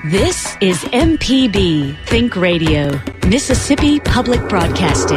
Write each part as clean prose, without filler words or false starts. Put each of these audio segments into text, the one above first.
This is MPB Think Radio, Mississippi Public Broadcasting.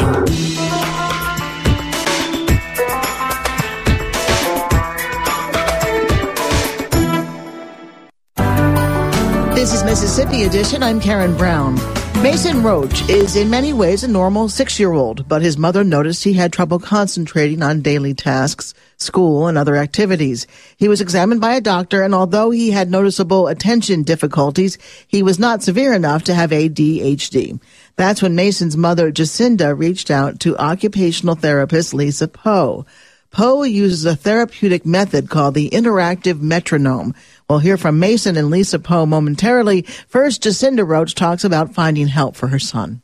This is Mississippi Edition. I'm Karen Brown. Mason Roach is in many ways a normal 6-year-old, but his mother noticed he had trouble concentrating on daily tasks, school, and other activities. He was examined by a doctor, and although he had noticeable attention difficulties, he was not severe enough to have ADHD. That's when Mason's mother, Jacinda, reached out to occupational therapist Lisa Poe. Poe uses a therapeutic method called the interactive metronome. We'll hear from Mason and Lisa Poe momentarily. First, Jacinda Roach talks about finding help for her son.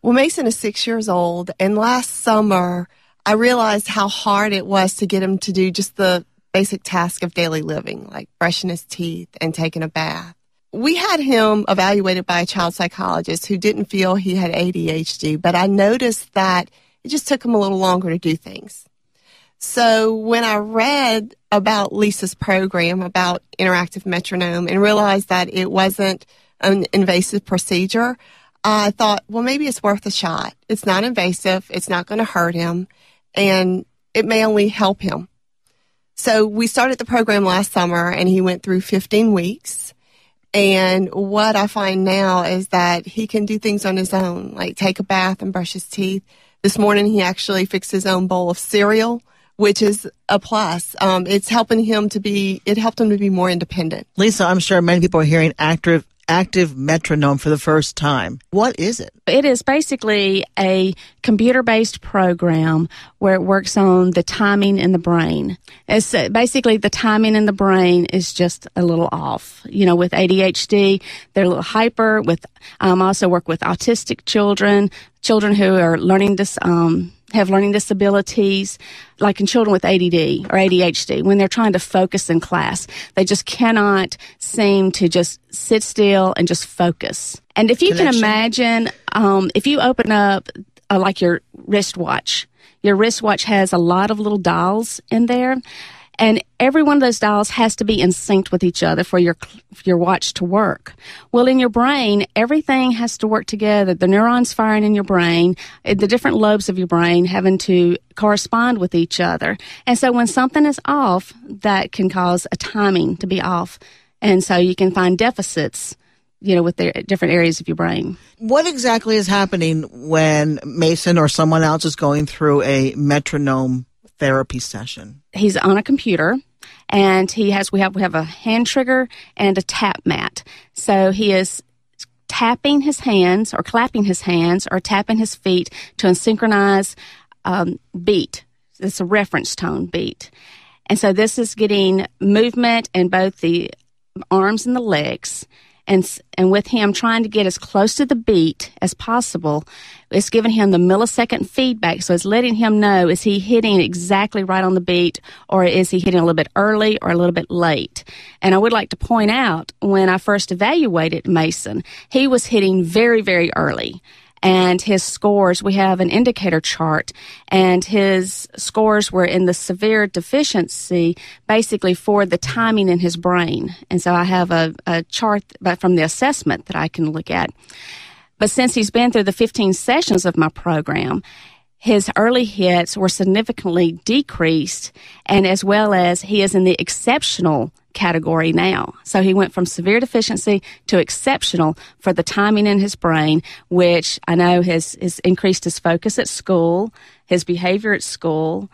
Well, Mason is 6 years old, and last summer I realized how hard it was to get him to do just the basic task of daily living, like brushing his teeth and taking a bath. We had him evaluated by a child psychologist who didn't feel he had ADHD, but I noticed that it just took him a little longer to do things. So when I read about Lisa's program about interactive metronome and realized that it wasn't an invasive procedure, I thought, well, maybe it's worth a shot. It's not invasive. It's not going to hurt him, and it may only help him. So we started the program last summer, and he went through 15 weeks. And what I find now is that he can do things on his own, like take a bath and brush his teeth. This morning, he actually fixed his own bowl of cereal, which is a plus. It helped him to be more independent. Lisa, I'm sure many people are hearing active metronome for the first time. What is it? It is basically a computer-based program where it works on the timing in the brain. It's basically the timing in the brain is just a little off. You know, with ADHD, they're a little hyper. I also work with autistic children who are have learning disabilities, like in children with ADD or ADHD, when they're trying to focus in class. They just cannot seem to just sit still and just focus. And if you can imagine, if you open up like your wristwatch has a lot of little dials in there, and every one of those dials has to be in sync with each other for your watch to work. Well, in your brain, everything has to work together. The neurons firing in your brain, the different lobes of your brain having to correspond with each other. And so when something is off, that can cause a timing to be off. And so you can find deficits, with the different areas of your brain. What exactly is happening when Mason or someone else is going through a metronome therapy session? He's on a computer, and we have a hand trigger and a tap mat. So he is tapping his hands or clapping his hands or tapping his feet to a synchronized beat. It's a reference tone beat. And so this is getting movement in both the arms and the legs. And with him trying to get as close to the beat as possible, it's giving him the millisecond feedback. So it's letting him know, is he hitting exactly right on the beat, or is he hitting a little bit early or a little bit late? And I would like to point out, when I first evaluated Mason, he was hitting very, very early. And his scores, we have an indicator chart, and his scores were in the severe deficiency, basically for the timing in his brain. And so I have a chart from the assessment that I can look at. But since he's been through the 15 sessions of my program, his early hits were significantly decreased, and as well as he is in the exceptional category now. So he went from severe deficiency to exceptional for the timing in his brain, which I know has increased his focus at school, his behavior at school,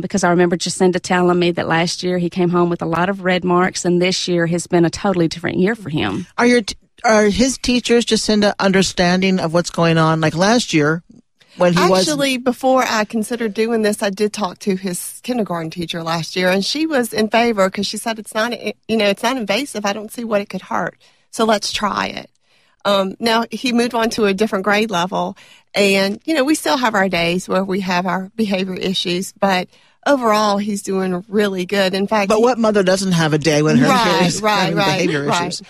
because I remember Jacinda telling me that last year he came home with a lot of red marks, and this year has been a totally different year for him. Are his teachers, Jacinda, understanding of what's going on? Like last year, when he Actually, before I considered doing this, I did talk to his kindergarten teacher last year, and she was in favor because she said it's not invasive. I don't see what it could hurt, so let's try it. Now he moved on to a different grade level, and we still have our days where we have our behavior issues, but overall he's doing really good. In fact, what mother doesn't have a day when her kid is having behavior issues?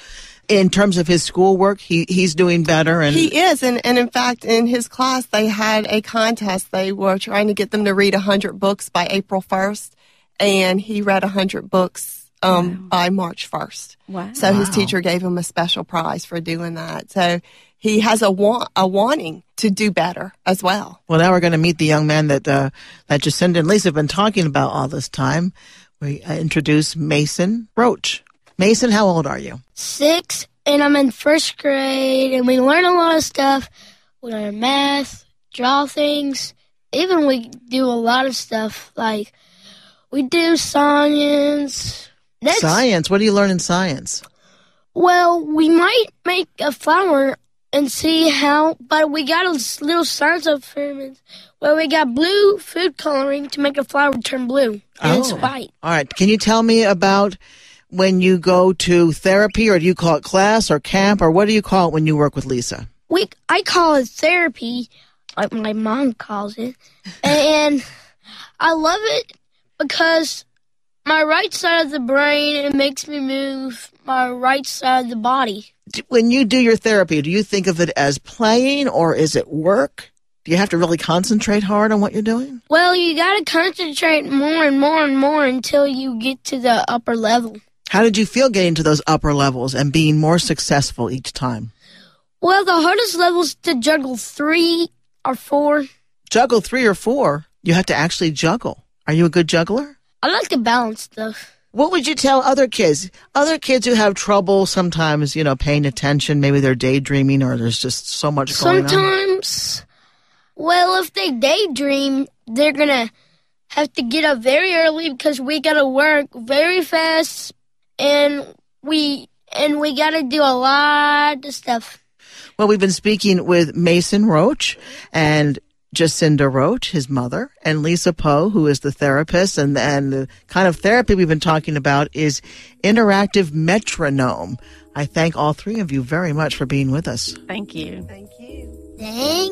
In terms of his schoolwork, he's doing better. And he is. And in fact, in his class, they had a contest. They were trying to get them to read 100 books by April 1st. And he read 100 books by March 1st. Wow. So his teacher gave him a special prize for doing that. So he has a wanting to do better as well. Well, now we're going to meet the young man that Jacinda and Lisa have been talking about all this time. We introduce Mason Roach. Mason, how old are you? 6, and I'm in 1st grade, and we learn a lot of stuff. We learn math, draw things. Even we do a lot of stuff, like we do science. Science? What do you learn in science? Well, we might make a flower and see how, but we got a little science experiment where we got blue food coloring to make a flower turn blue, and it's white. All right. Can you tell me about when you go to therapy, or do you call it class or camp, or what do you call it when you work with Lisa? I call it therapy, like my mom calls it, and I love it because my right side of the brain, it makes me move my right side of the body. When you do your therapy, do you think of it as playing, or is it work? Do you have to really concentrate hard on what you're doing? Well, you got to concentrate more and more and more until you get to the upper level. How did you feel getting to those upper levels and being more successful each time? Well, the hardest level is to juggle 3 or 4. Juggle 3 or 4? You have to actually juggle. Are you a good juggler? I like to balance stuff. What would you tell other kids? Other kids who have trouble sometimes, paying attention. Maybe they're daydreaming, or there's just so much going on. Sometimes, well, if they daydream, they're going to have to get up very early because we got to work very fast, and we got to do a lot of stuff. Well, we've been speaking with Mason Roach and Jacinda Roach, his mother, and Lisa Poe, who is the therapist. And the kind of therapy we've been talking about is interactive metronome. I thank all 3 of you very much for being with us. Thank you. Thank you. Thank